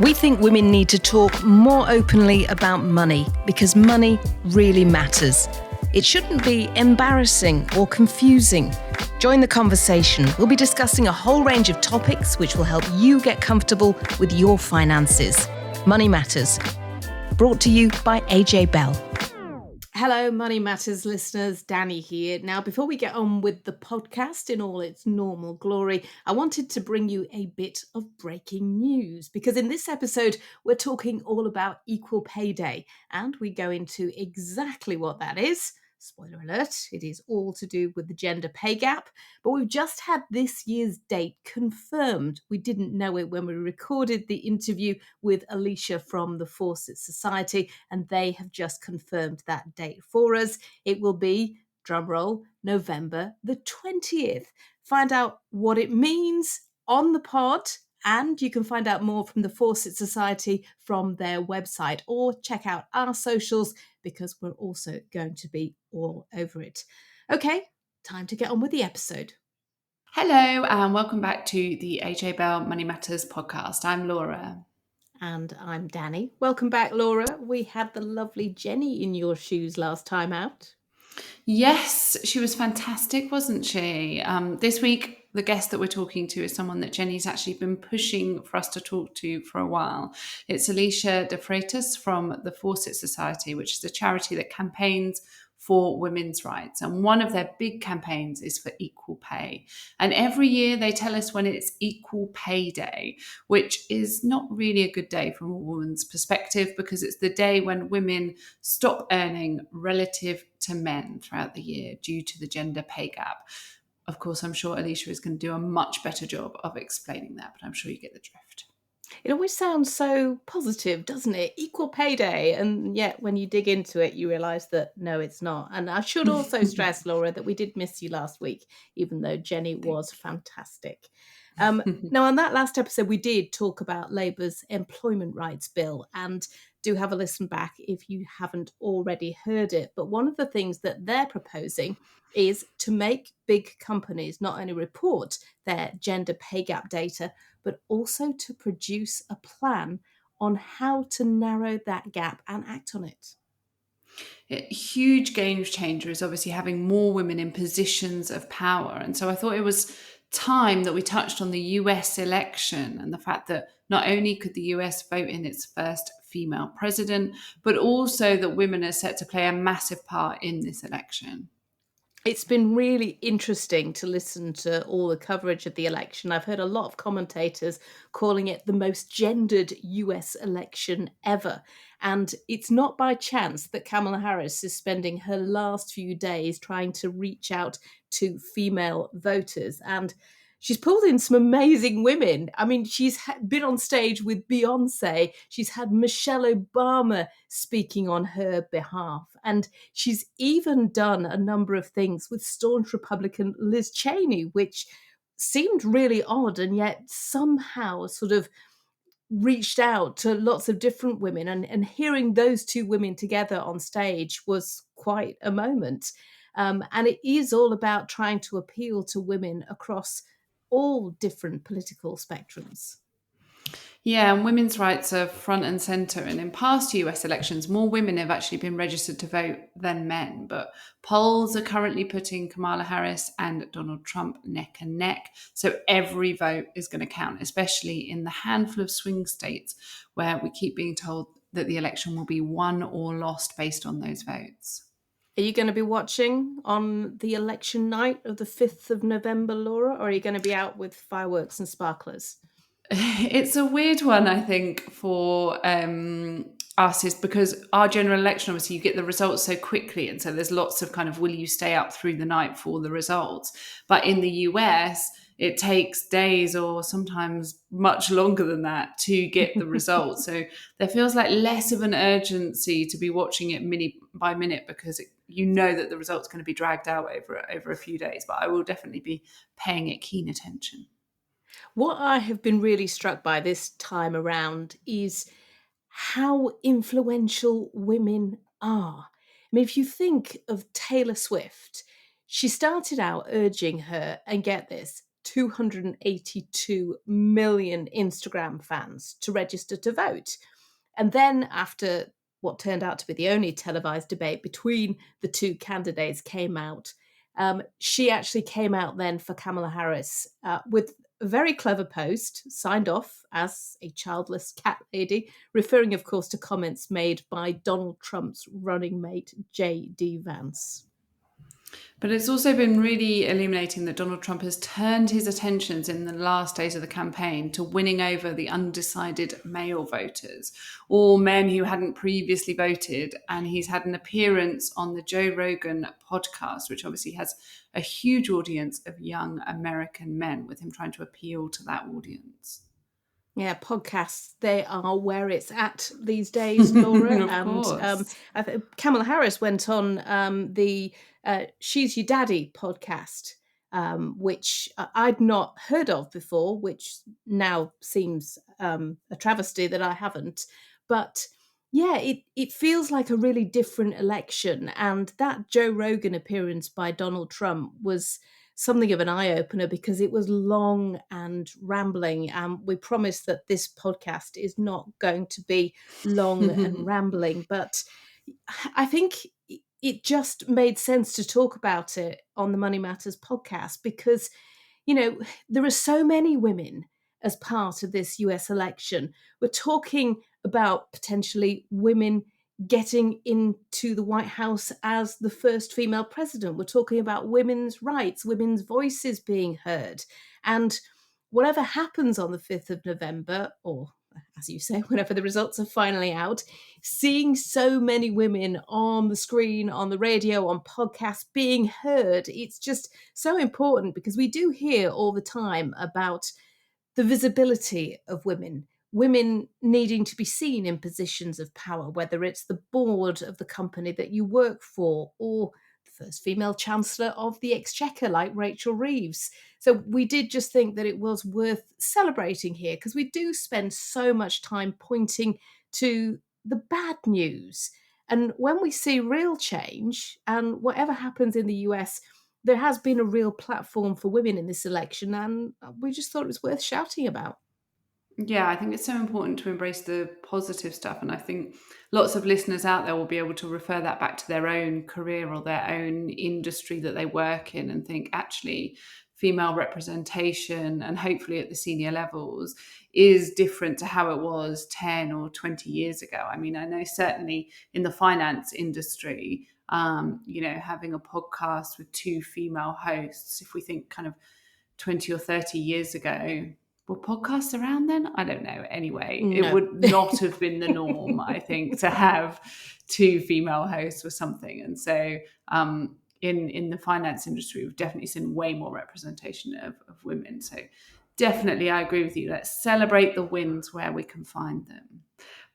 We think women need to talk more openly about money because money really matters. It shouldn't be embarrassing or confusing. Join the conversation. We'll be discussing a whole range of topics which will help you get comfortable with your finances. Money Matters. Brought to you by AJ Bell. Hello, Money Matters listeners, Danni here. Now, before we get on with the podcast in all its normal glory, I wanted to bring you a bit of breaking news because in this episode, we're talking all about Equal Pay Day and we go into exactly what that is. Spoiler alert, it is all to do with the gender pay gap, but we've just had this year's date confirmed. We didn't know it when we recorded the interview with Alesha from the Fawcett Society, and they have just confirmed that date for us. It will be, drumroll, November the 20th. Find out what it means on the pod, and you can find out more from the Fawcett Society from their website or check out our socials because we're also going to be all over it. Okay, time to get on with the episode. Hello and welcome back to the AJ Bell Money Matters podcast. I'm Laura. And I'm Danni. Welcome back, Laura. We had the lovely Jenny in your shoes last time out. Yes, she was fantastic, wasn't she? This week, the guest that we're talking to is someone that Jenny's actually been pushing for us to talk to for a while. It's Alesha De Freitas from the Fawcett Society, which is a charity that campaigns for women's rights. And one of their big campaigns is for equal pay. And every year they tell us when it's Equal Pay Day, which is not really a good day from a woman's perspective because it's the day when women stop earning relative to men throughout the year due to the gender pay gap. Of course, I'm sure Alesha is going to do a much better job of explaining that, but I'm sure you get the drift. It always sounds so positive, doesn't it? Equal pay day. And yet when you dig into it, you realise that no, it's not. And I should also stress, Laura, that we did miss you last week, even though Jenny was fantastic. Now, on that last episode, we did talk about Labour's employment rights bill, and do have a listen back if you haven't already heard it. But one of the things that they're proposing is to make big companies not only report their gender pay gap data, but also to produce a plan on how to narrow that gap and act on it. A huge game changer is obviously having more women in positions of power. And so I thought it was time that we touched on the US election and the fact that not only could the US vote in its first female president, but also that women are set to play a massive part in this election. It's been really interesting to listen to all the coverage of the election. I've heard a lot of commentators calling it the most gendered US election ever. And it's not by chance that Kamala Harris is spending her last few days trying to reach out to female voters. And she's pulled in some amazing women. I mean, she's been on stage with Beyonce. She's had Michelle Obama speaking on her behalf. And she's even done a number of things with staunch Republican Liz Cheney, which seemed really odd and yet somehow sort of reached out to lots of different women. And hearing those two women together on stage was quite a moment. And it is all about trying to appeal to women across all different political spectrums. Yeah, and women's rights are front and centre. And in past US elections, more women have actually been registered to vote than men. But polls are currently putting Kamala Harris and Donald Trump neck and neck. So every vote is going to count, especially in the handful of swing states where we keep being told that the election will be won or lost based on those votes. Are you going to be watching on the election night of the 5th of November, Laura, or are you going to be out with fireworks and sparklers? It's a weird one, I think, for us is because our general election, obviously, you get the results so quickly. And so there's lots of kind of, will you stay up through the night for the results? But in the US, it takes days or sometimes much longer than that to get the results. So there feels like less of an urgency to be watching it minute by minute because you know that the result's going to be dragged out over a few days. But I will definitely be paying it keen attention. What I have been really struck by this time around is how influential women are. I mean, if you think of Taylor Swift, she started out urging her, and get this, 282 million Instagram fans to register to vote. And then after what turned out to be the only televised debate between the two candidates came out, she actually came out then for Kamala Harris with a very clever post, signed off as a childless cat lady, referring, of course, to comments made by Donald Trump's running mate, J.D. Vance. But it's also been really illuminating that Donald Trump has turned his attentions in the last days of the campaign to winning over the undecided male voters, or men who hadn't previously voted. And he's had an appearance on the Joe Rogan podcast, which obviously has a huge audience of young American men, with him trying to appeal to that audience. Yeah, podcasts, they are where it's at these days, Laura. Of course. Kamala Harris went on the She's Your Daddy podcast, which I'd not heard of before, which now seems a travesty that I haven't. But yeah, it feels like a really different election. And that Joe Rogan appearance by Donald Trump was something of an eye-opener because it was long and rambling. We promised that this podcast is not going to be long and rambling, but I think it just made sense to talk about it on the Money Matters podcast because, you know, there are so many women as part of this US election. We're talking about potentially women getting into the White House as the first female president. We're talking about women's rights, women's voices being heard. And whatever happens on the 5th of November, or as you say, whenever the results are finally out, seeing so many women on the screen, on the radio, on podcasts being heard, it's just so important because we do hear all the time about the visibility of women needing to be seen in positions of power, whether it's the board of the company that you work for or the first female chancellor of the Exchequer like Rachel Reeves. So we did just think that it was worth celebrating here because we do spend so much time pointing to the bad news. And when we see real change and whatever happens in the US, there has been a real platform for women in this election, and we just thought it was worth shouting about. Yeah, I think it's so important to embrace the positive stuff. And I think lots of listeners out there will be able to refer that back to their own career or their own industry that they work in and think, actually, female representation, and hopefully at the senior levels, is different to how it was 10 or 20 years ago. I mean, I know certainly in the finance industry, having a podcast with two female hosts, if we think kind of 20 or 30 years ago, were podcasts around then? I don't know. Anyway, No. It would not have been the norm, I think, to have two female hosts or something. And so in the finance industry, we've definitely seen way more representation of women. So definitely, I agree with you. Let's celebrate the wins where we can find them.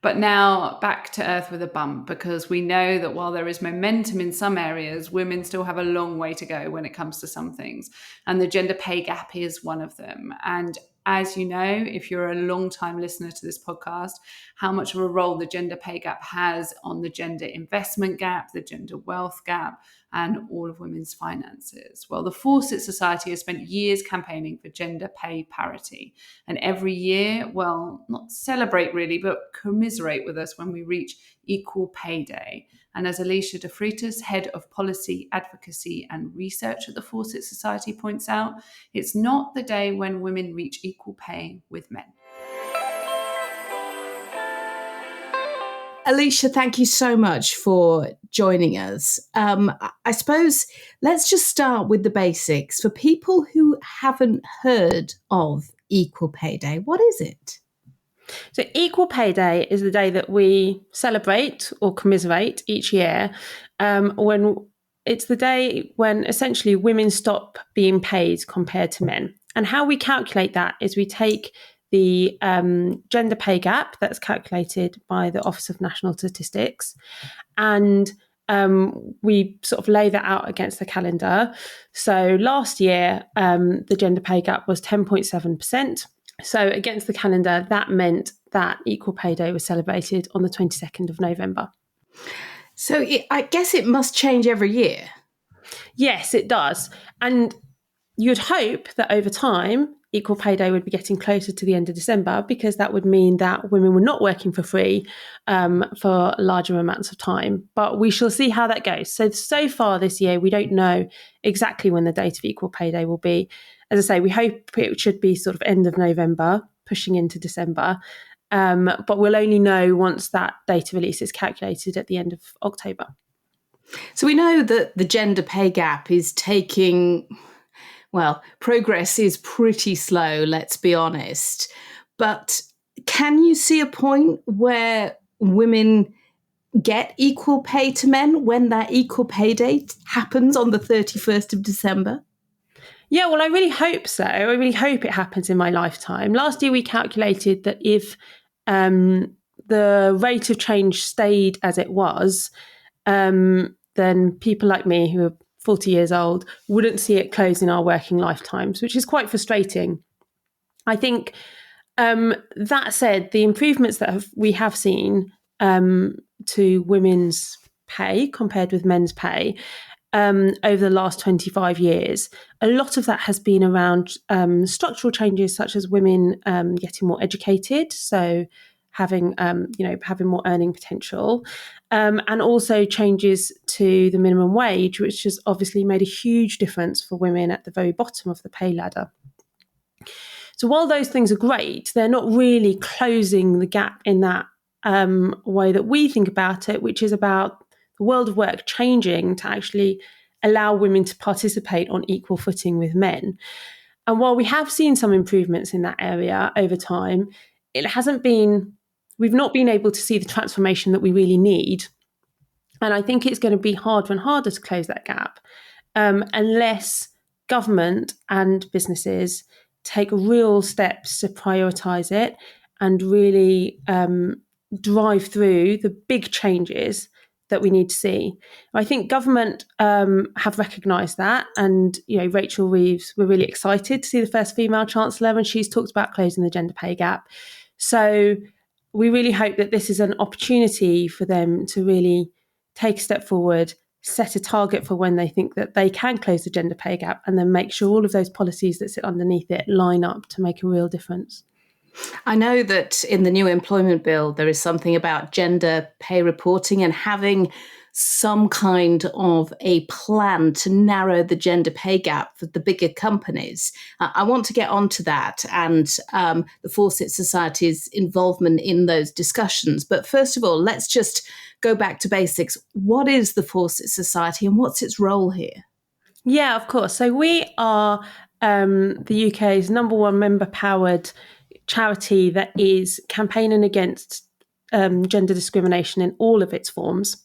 But now back to earth with a bump, because we know that while there is momentum in some areas, women still have a long way to go when it comes to some things. And the gender pay gap is one of them. And as you know, if you're a long-time listener to this podcast, how much of a role the gender pay gap has on the gender investment gap, the gender wealth gap, and all of women's finances. Well, the Fawcett Society has spent years campaigning for gender pay parity. And every year, well, not celebrate really, but commiserate with us when we reach Equal Pay Day. And as Alesha De Freitas, Head of Policy, Advocacy and Research at the Fawcett Society, points out, it's not the day when women reach equal pay with men. Alesha, thank you so much for joining us. I suppose let's just start with the basics. For people who haven't heard of Equal Pay Day, what is it? So Equal Pay Day is the day that we celebrate or commiserate each year, when it's the day when essentially women stop being paid compared to men. And how we calculate that is we take the gender pay gap that's calculated by the Office of National Statistics, and we sort of lay that out against the calendar. So last year, the gender pay gap was 10.7%. So against the calendar, that meant that Equal Pay Day was celebrated on the 22nd of November. So I guess it must change every year. Yes, it does. And you'd hope that over time, Equal Pay Day would be getting closer to the end of December, because that would mean that women were not working for free for larger amounts of time. But we shall see how that goes. So far this year, we don't know exactly when the date of Equal Pay Day will be. As I say, we hope it should be sort of end of November, pushing into December. But we'll only know once that data release is calculated at the end of October. So we know that the gender pay gap is taking... Well, progress is pretty slow, let's be honest. But can you see a point where women get equal pay to men when that equal pay day happens on the 31st of December? Yeah, well, I really hope so. I really hope it happens in my lifetime. Last year, we calculated that if the rate of change stayed as it was, then people like me who are 40 years old wouldn't see it close in our working lifetimes, which is quite frustrating. I think that said, the improvements that we have seen to women's pay compared with men's pay over the last 25 years, a lot of that has been around structural changes, such as women getting more educated, so having more earning potential, and also changes to the minimum wage, which has obviously made a huge difference for women at the very bottom of the pay ladder. So while those things are great, they're not really closing the gap in that way that we think about it, which is about the world of work changing to actually allow women to participate on equal footing with men. And while we have seen some improvements in that area over time, we've not been able to see the transformation that we really need. And I think it's going to be harder and harder to close that gap unless government and businesses take real steps to prioritise it and really drive through the big changes that we need to see. I think government have recognised that, and Rachel Reeves, we're really excited to see the first female chancellor, and she's talked about closing the gender pay gap. So we really hope that this is an opportunity for them to really take a step forward, set a target for when they think that they can close the gender pay gap, and then make sure all of those policies that sit underneath it line up to make a real difference. I know that in the new employment bill, there is something about gender pay reporting and having some kind of a plan to narrow the gender pay gap for the bigger companies. I want to get onto that and the Fawcett Society's involvement in those discussions. But first of all, let's just go back to basics. What is the Fawcett Society and what's its role here? Yeah, of course. So we are the UK's number one member-powered charity that is campaigning against gender discrimination in all of its forms.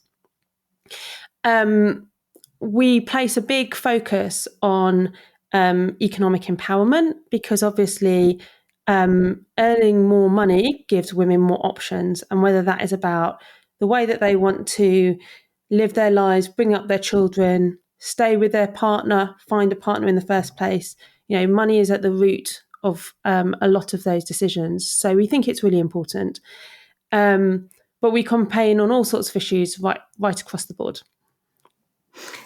We place a big focus on economic empowerment because obviously earning more money gives women more options, and whether that is about the way that they want to live their lives, bring up their children, stay with their partner, find a partner in the first place, money is at the root of a lot of those decisions. So we think it's really important. But we campaign on all sorts of issues right across the board.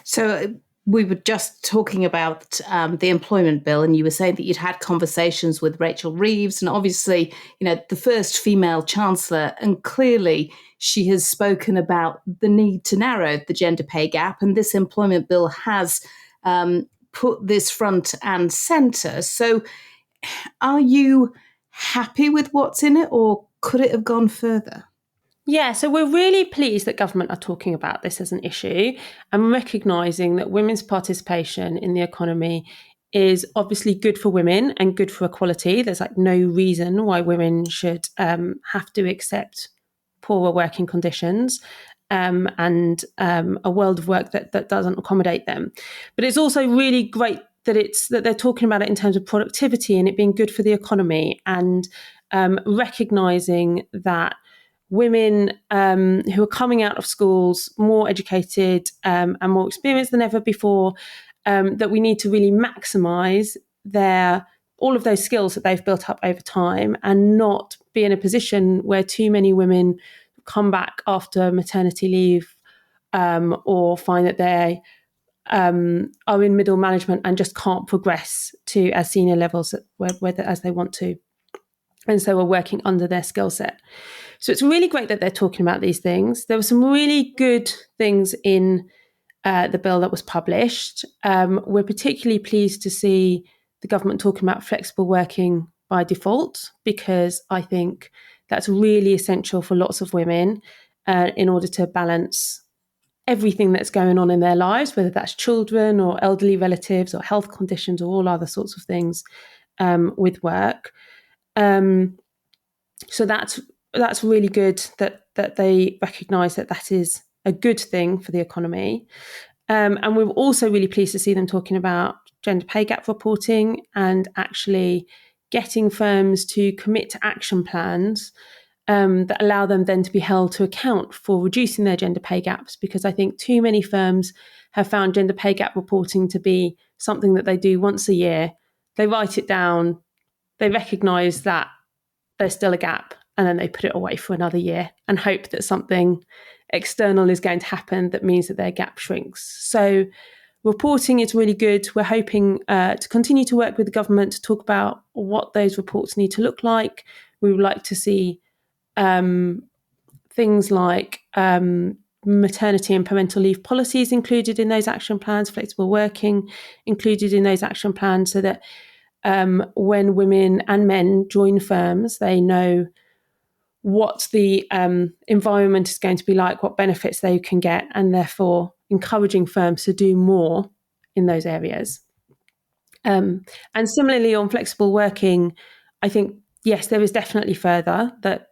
So we were just talking about the employment bill, and you were saying that you'd had conversations with Rachel Reeves, and obviously, the first female chancellor, and clearly she has spoken about the need to narrow the gender pay gap, and this employment bill has put this front and centre. So are you happy with what's in it, or could it have gone further? Yeah, so we're really pleased that government are talking about this as an issue and recognising that women's participation in the economy is obviously good for women and good for equality. There's no reason why women should have to accept poorer working conditions and a world of work that doesn't accommodate them. But it's also really great that they're talking about it in terms of productivity and it being good for the economy, and recognising that women who are coming out of schools more educated and more experienced than ever before, that we need to really maximise all of those skills that they've built up over time, and not be in a position where too many women come back after maternity leave or find that they are in middle management and just can't progress to as senior levels as they want to. And so are working under their skill set. So it's really great that they're talking about these things. There were some really good things in the bill that was published. We're particularly pleased to see the government talking about flexible working by default, because I think that's really essential for lots of women in order to balance everything that's going on in their lives, whether that's children or elderly relatives or health conditions or all other sorts of things with work. So that's really good that they recognise that is a good thing for the economy. And we're also really pleased to see them talking about gender pay gap reporting and actually getting firms to commit to action plans that allow them then to be held to account for reducing their gender pay gaps, because I think too many firms have found gender pay gap reporting to be something that they do once a year. They write it down, they recognise that there's still a gap, and then they put it away for another year and hope that something external is going to happen that means that their gap shrinks. So reporting is really good. We're hoping to continue to work with the government to talk about what those reports need to look like. We would like to see things like maternity and parental leave policies included in those action plans, flexible working included in those action plans, so that when women and men join firms, they know what the environment is going to be like, what benefits they can get, and therefore encouraging firms to do more in those areas. And similarly on flexible working, I think, yes, there is definitely further that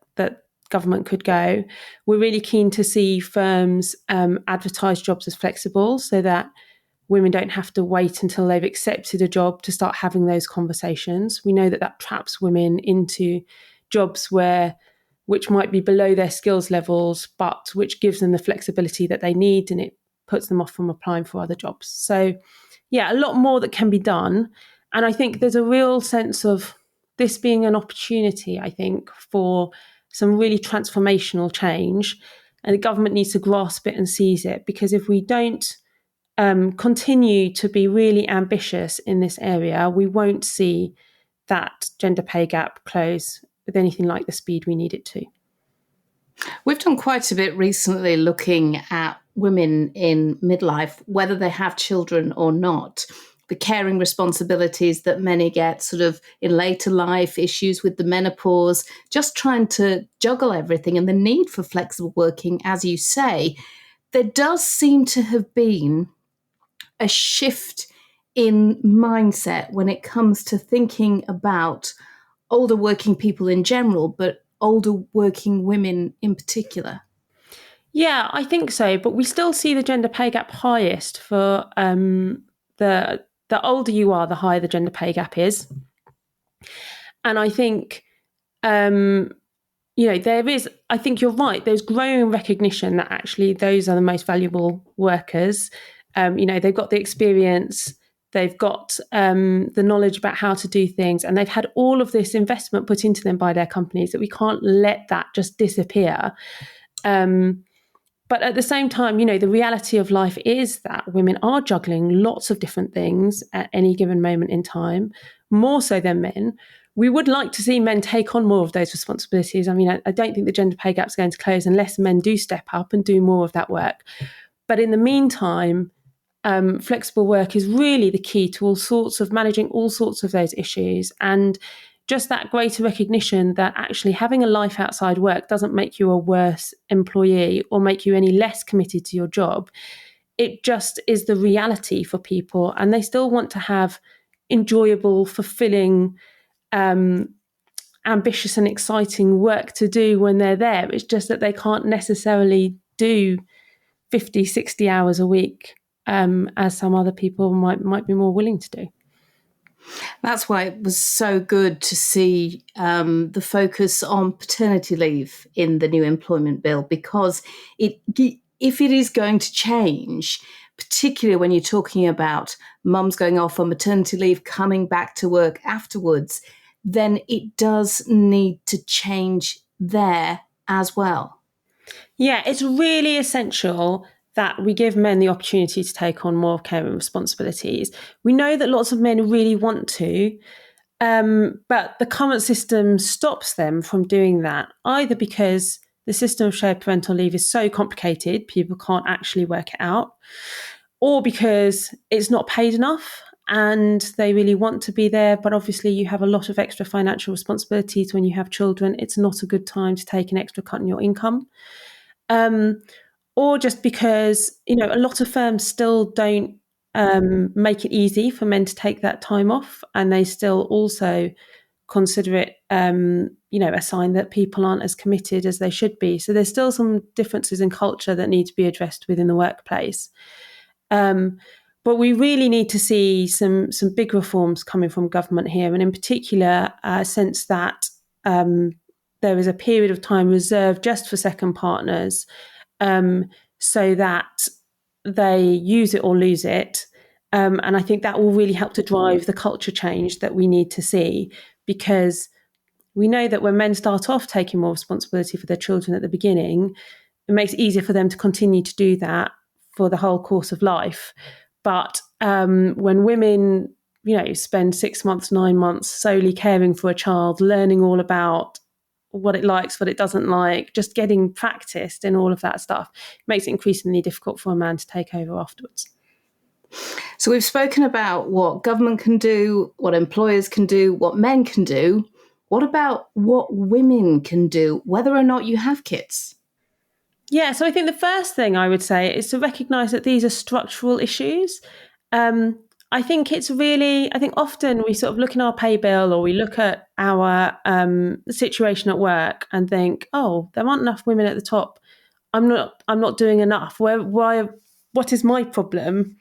government could go. We're really keen to see firms advertise jobs as flexible, so that women don't have to wait until they've accepted a job to start having those conversations. We know that traps women into jobs which might be below their skills levels, but which gives them the flexibility that they need, and it puts them off from applying for other jobs. So yeah, a lot more that can be done. And I think there's a real sense of this being an opportunity, I think, for some really transformational change. And the government needs to grasp it and seize it, because if we don't continue to be really ambitious in this area, we won't see that gender pay gap close with anything like the speed we need it to. We've done quite a bit recently looking at women in midlife, whether they have children or not, the caring responsibilities that many get sort of in later life, issues with the menopause, just trying to juggle everything, and the need for flexible working, as you say. There does seem to have been a shift in mindset when it comes to thinking about older working people in general, but older working women in particular. Yeah, I think so. But we still see the gender pay gap highest for the older you are, the higher the gender pay gap is. And I think, there is, I think you're right, there's growing recognition that actually those are the most valuable workers. They've got the experience, they've got the knowledge about how to do things, and they've had all of this investment put into them by their companies, that we can't let that just disappear. But at the same time, the reality of life is that women are juggling lots of different things at any given moment in time, more so than men. We would like to see men take on more of those responsibilities. I mean, I don't think the gender pay gap is going to close unless men do step up and do more of that work. But in the meantime, flexible work is really the key to managing all sorts of those issues. And just that greater recognition that actually having a life outside work doesn't make you a worse employee or make you any less committed to your job. It just is the reality for people, and they still want to have enjoyable, fulfilling, ambitious and exciting work to do when they're there. It's just that they can't necessarily do 50, 60 hours a week, as some other people might be more willing to do. That's why it was so good to see the focus on paternity leave in the new employment bill, because if it is going to change, particularly when you're talking about mums going off on maternity leave, coming back to work afterwards, then it does need to change there as well. Yeah, it's really essential that we give men the opportunity to take on more caring responsibilities. We know that lots of men really want to, but the current system stops them from doing that, either because the system of shared parental leave is so complicated, people can't actually work it out, or because it's not paid enough and they really want to be there, but obviously you have a lot of extra financial responsibilities when you have children. It's not a good time to take an extra cut in your income. Or just because, a lot of firms still don't make it easy for men to take that time off, and they still also consider it, a sign that people aren't as committed as they should be. So there's still some differences in culture that need to be addressed within the workplace. But we really need to see some big reforms coming from government here, and in particular, a sense that there is a period of time reserved just for second partners, so that they use it or lose it. And I think that will really help to drive the culture change that we need to see, because we know that when men start off taking more responsibility for their children at the beginning, it makes it easier for them to continue to do that for the whole course of life. But when women, spend 6 months, 9 months solely caring for a child, learning all about what it likes, what it doesn't like, just getting practiced in all of that stuff, it makes it increasingly difficult for a man to take over afterwards. So we've spoken about what government can do, what employers can do, what men can do. What about what women can do, whether or not you have kids? Yeah, so I think the first thing I would say is to recognise that these are structural issues. I think often we sort of look in our pay bill, or we look at our situation at work and think, oh, there aren't enough women at the top. I'm not doing enough. What is my problem?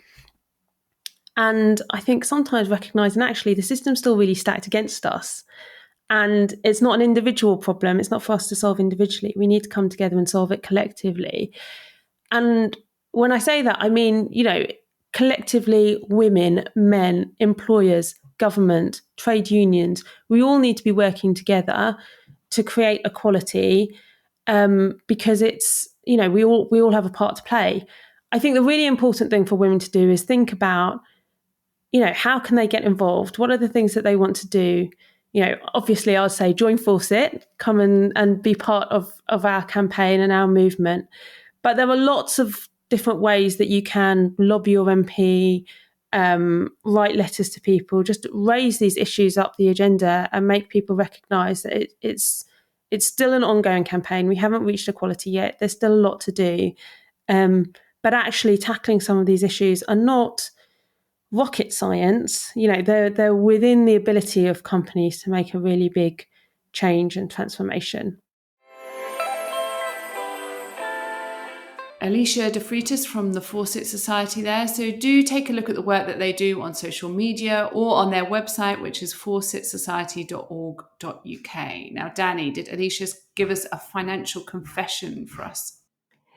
And I think sometimes recognising actually the system's still really stacked against us. And it's not an individual problem. It's not for us to solve individually. We need to come together and solve it collectively. And when I say that, I mean, collectively, women, men, employers, government, trade unions, we all need to be working together to create equality, because it's, we all have a part to play. I think the really important thing for women to do is think about, how can they get involved? What are the things that they want to do? Obviously, I'd say join Fawcett, come and be part of our campaign and our movement. But there are lots of different ways that you can lobby your MP, write letters to people, just raise these issues up the agenda and make people recognise that it's still an ongoing campaign. We haven't reached equality yet. There's still a lot to do. But actually tackling some of these issues are not rocket science. They're within the ability of companies to make a really big change and transformation. Alesha De Freitas from the Fawcett Society there. So do take a look at the work that they do on social media or on their website, which is fawcettsociety.org.uk. Now, Danni, did Alesha give us a financial confession for us?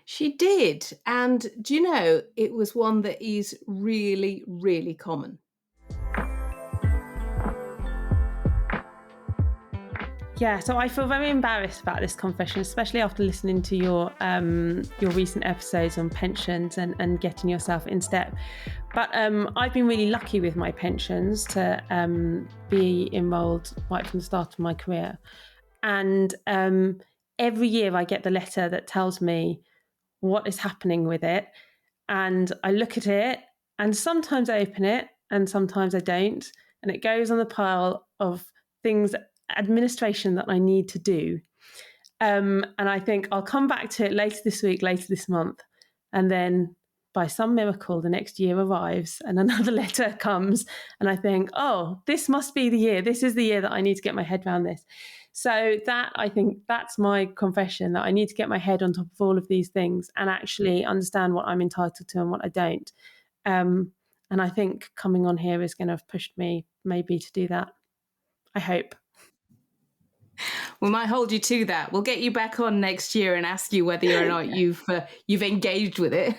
She did. And do you know, it was one that is really, really common. Yeah, so I feel very embarrassed about this confession, especially after listening to your recent episodes on pensions and getting yourself in step. But I've been really lucky with my pensions to be enrolled right from the start of my career. And every year I get the letter that tells me what is happening with it. And I look at it, and sometimes I open it and sometimes I don't. And it goes on the pile of things, administration that I need to do. And I think I'll come back to it later this week, later this month. And then by some miracle, the next year arrives and another letter comes. And I think, oh, this must be the year. This is the year that I need to get my head around this. So I think that's my confession, that I need to get my head on top of all of these things and actually understand what I'm entitled to and what I don't. And I think coming on here is going to have pushed me maybe to do that. I hope. We might hold you to that. We'll get you back on next year and ask you whether or not you've engaged with it.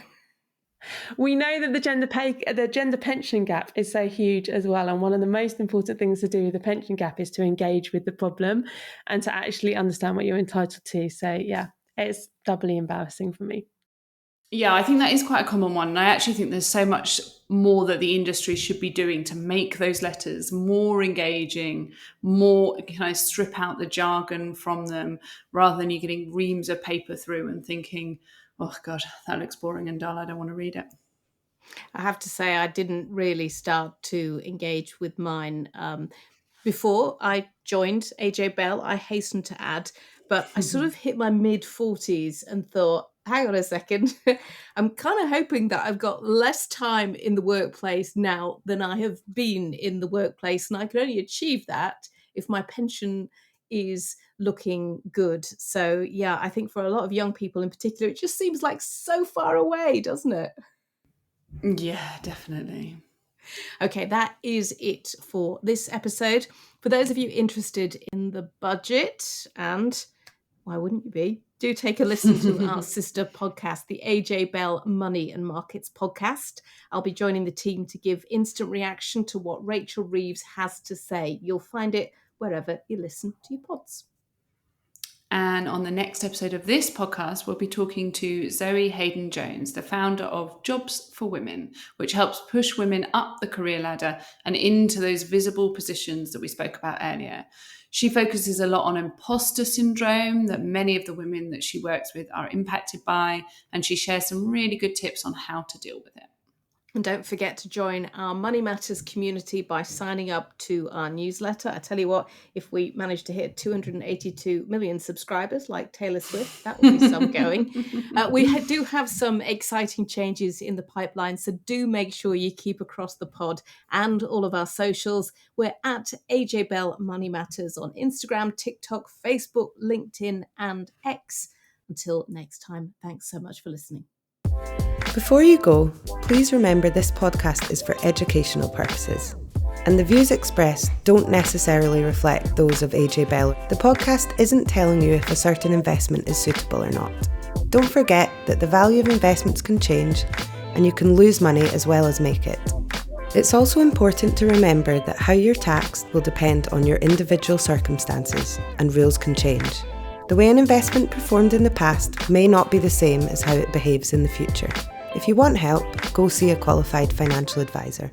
We know that the gender pension gap is so huge as well. And one of the most important things to do with the pension gap is to engage with the problem and to actually understand what you're entitled to. So yeah, it's doubly embarrassing for me. Yeah, I think that is quite a common one. And I actually think there's so much more that the industry should be doing to make those letters more engaging, more kind of strip out the jargon from them, rather than you getting reams of paper through and thinking, oh God, that looks boring and dull. I don't want to read it. I have to say, I didn't really start to engage with mine before I joined AJ Bell, I hasten to add, but I sort of hit my mid-40s and thought, hang on a second, I'm kind of hoping that I've got less time in the workplace now than I have been in the workplace, and I can only achieve that if my pension is looking good. So yeah, I think for a lot of young people in particular, it just seems like so far away, doesn't it? Yeah, definitely. Okay, that is it for this episode. For those of you interested in the budget, and why wouldn't you be, do take a listen to our sister podcast, the AJ Bell Money and Markets podcast. I'll be joining the team to give instant reaction to what Rachel Reeves has to say. You'll find it wherever you listen to your pods. And on the next episode of this podcast, we'll be talking to Zoe Hayden-Jones, the founder of Jobs for Women, which helps push women up the career ladder and into those visible positions that we spoke about earlier. She focuses a lot on imposter syndrome that many of the women that she works with are impacted by, and she shares some really good tips on how to deal with it. And don't forget to join our Money Matters community by signing up to our newsletter. I tell you what, if we manage to hit 282 million subscribers like Taylor Swift, that would be some going. We do have some exciting changes in the pipeline, so do make sure you keep across the pod and all of our socials. We're at AJ Bell Money Matters on Instagram, TikTok, Facebook, LinkedIn, and X. Until next time, thanks so much for listening. Before you go, please remember this podcast is for educational purposes, and the views expressed don't necessarily reflect those of AJ Bell. The podcast isn't telling you if a certain investment is suitable or not. Don't forget that the value of investments can change, and you can lose money as well as make it. It's also important to remember that how you're taxed will depend on your individual circumstances, and rules can change. The way an investment performed in the past may not be the same as how it behaves in the future. If you want help, go see a qualified financial advisor.